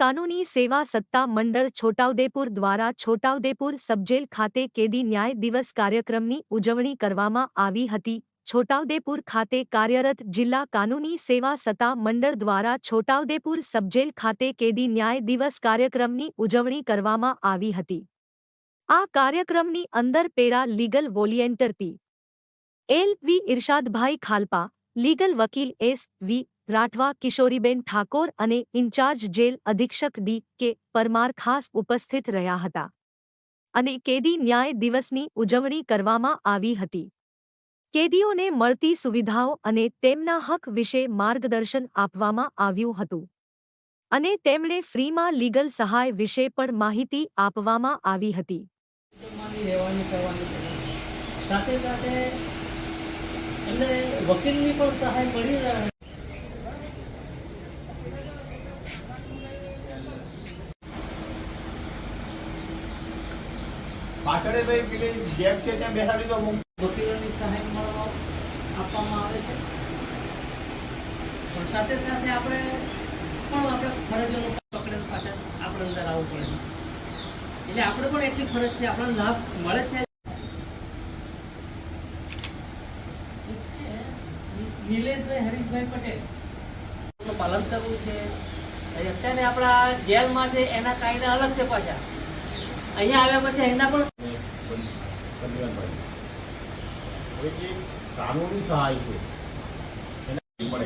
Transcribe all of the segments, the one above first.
કાનૂની સેવા સત્તા મંડળ છોટાઉદેપુર દ્વારા છોટાઉદેપુર સબજેલ ખાતે કેદી ન્યાય દિવસ કાર્યક્રમની ઉજવણી કરવામાં આવી હતી। છોટાઉદેપુર ખાતે કાર્યરત જિલ્લા કાનૂની સેવા સત્તા મંડળ દ્વારા છોટાઉદેપુર સબજેલ ખાતે કેદી ન્યાય દિવસ કાર્યક્રમની ઉજવણી કરવામાં આવી હતી। આ કાર્યક્રમની અંદર પેરા લીગલ વોલિયન્ટર પી.એલ. વી. ઇરશાદભાઈ ખાલપા, લીગલ વકીલ એસ.વી. રાઠવા, કિશોરીબેન ઠાકોર અને ઇન્ચાર્જ જેલ અધિક્ષક ડી.કે. પરમાર ખાસ ઉપસ્થિત રહ્યા હતા અને કેદી ન્યાય દિવસની ઉજવણી કરવામાં આવી હતી। કેદીઓને મળતી સુવિધાઓ અને તેમના હક વિશે માર્ગદર્શન આપવામાં આવ્યું હતું અને તેમણે ફ્રીમાં લીગલ સહાય વિશે પણ માહિતી આપવામાં આવી હતી। સાથે સાથે એમને વકીલની પણ સહાય મળી રહે। પાછળ ભાઈ પેલી ગેપ છે ત્યાં બેસાડી દો। વકીલોની સહાય આપવામાં આવે છે પણ સાથે સાથે આપણે ફરજોનો પકડે પાછળ આપણે અંદર આવવું પડે, એટલે આપણે પણ એટલી ફરજ છે, આપણને લાભ મળે છે। નિલેશભાઈ હરીશભાઈ પટેલ પાલન કરવું છે। અત્યારે આપણા જેલમાં છે એના કાયદા અલગ છે, પાછા અહીંયા આવ્યા પછી એના પણ કાનૂની સહાય છે મળે।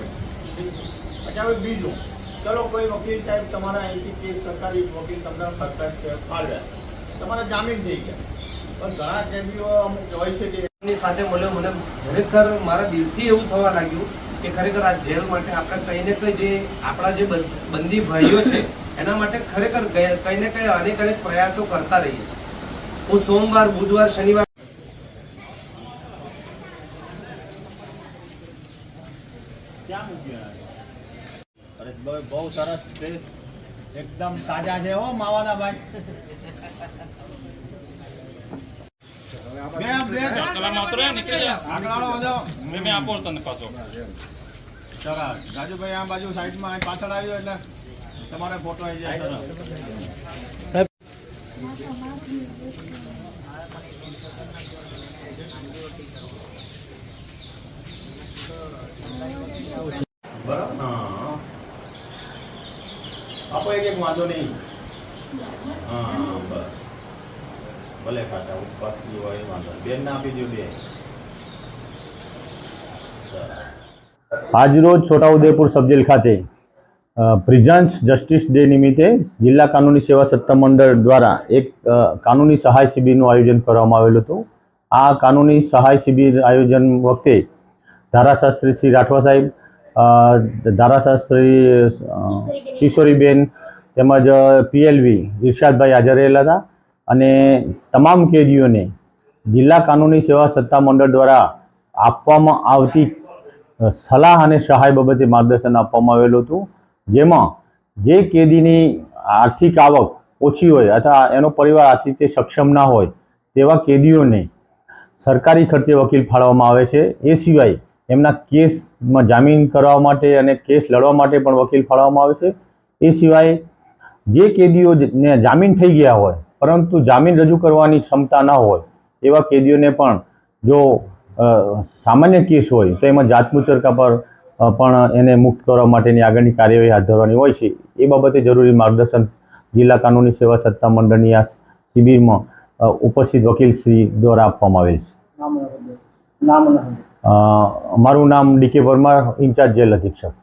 अच्छा बीजू चलो कोई वकील साहब तमारा અહીંથી કેસ સરકારી વકીલ તમને ફરજિયાત ફાળવ્યા, તમારા જામીન થઈ ગયા, પણ ઘણા કેદીઓ અમુક હોય છે કે એની સાથે મળ્યો। મને ખરેખર મારા દિલથી એવું થવા લાગ્યું કે ખરેખર આ જેલ માટે આપણે કંઈ ને કંઈ જે આપણા જે બંદી ભાઈઓ છે એના માટે ખરેખર કંઈ ને કંઈ અનેક પ્રયાસો કરતા રહીએ। હું સોમવાર, બુધવાર, શનિવાર क्या मूक्या? अरे बहुत सरस ड्रेस एकदम ताजा है हो मावाना भाई। ચલામાં ઉતરે નીકળી જા આંકડાળો બજાવો મેં આપો તને પાછો ચલા રાજુભાઈ આ બાજુ સાઈડમાં પાછળ આવ્યો એટલે તમારે ફોટો આવી જાય। बराबर हाँ आप एक वादो नहीं हाँ भले खाता उपवास वादो बेन ना आपी दो बे। આજરોજ છોટાઉદેપુર સબજેલ ખાતે પ્રિઝન્સ જસ્ટિસ ડે નિમિત્તે જિલ્લા કાનૂની સેવા સત્તા મંડળ દ્વારા એક કાનૂની સહાય શિબિરનું આયોજન કરવામાં આવેલું હતું। આ કાનૂની સહાય શિબિર આયોજન વખતે ધારાશાસ્ત્રી શ્રી રાઠવા સાહેબ, ધારાશાસ્ત્રી કિશોરીબેન તેમજ પીએલવી ઇરશાદભાઈ હાજર રહેલા હતા અને તમામ કેદીઓને જિલ્લા કાનૂની સેવા સત્તા મંડળ દ્વારા આપવામાં આવતી સલાહ અને સહાય બાબતે માર્ગદર્શન આપવામાં આવેલું હતું, જેમાં જે કેદીની આર્થિક આવક ઓછી હોય અથવા એનો પરિવાર આર્થિક રીતે સક્ષમ ના હોય તેવા કેદીઓને સરકારી ખર્ચે વકીલ ફાળવવામાં આવે છે। એ સિવાય એમના કેસમાં જામીન કરવા માટે અને કેસ લડવા માટે પણ વકીલ ફાળવવામાં આવે છે। એ સિવાય જે કેદીઓને જામીન થઈ ગયા હોય પરંતુ જામીન રજૂ કરવાની ક્ષમતા ન હોય એવા કેદીઓને પણ જો સામાન્ય કેસ હોય તો એમાં જાતમુચરકા પર પણ એને મુક્ત કરવા માટેની આગળની કાર્યવાહી હાથ ધરવાની હોય છે। એ બાબતે જરૂરી માર્ગદર્શન જિલ્લા કાનૂની સેવા સત્તા મંડળની આ શિબિરમાં ઉપસ્થિત વકીલશ્રી દ્વારા આપવામાં આવેલ છે। મારું નામ ડી.કે. પરમાર, ઇન્ચાર્જ જેલ અધિક્ષક।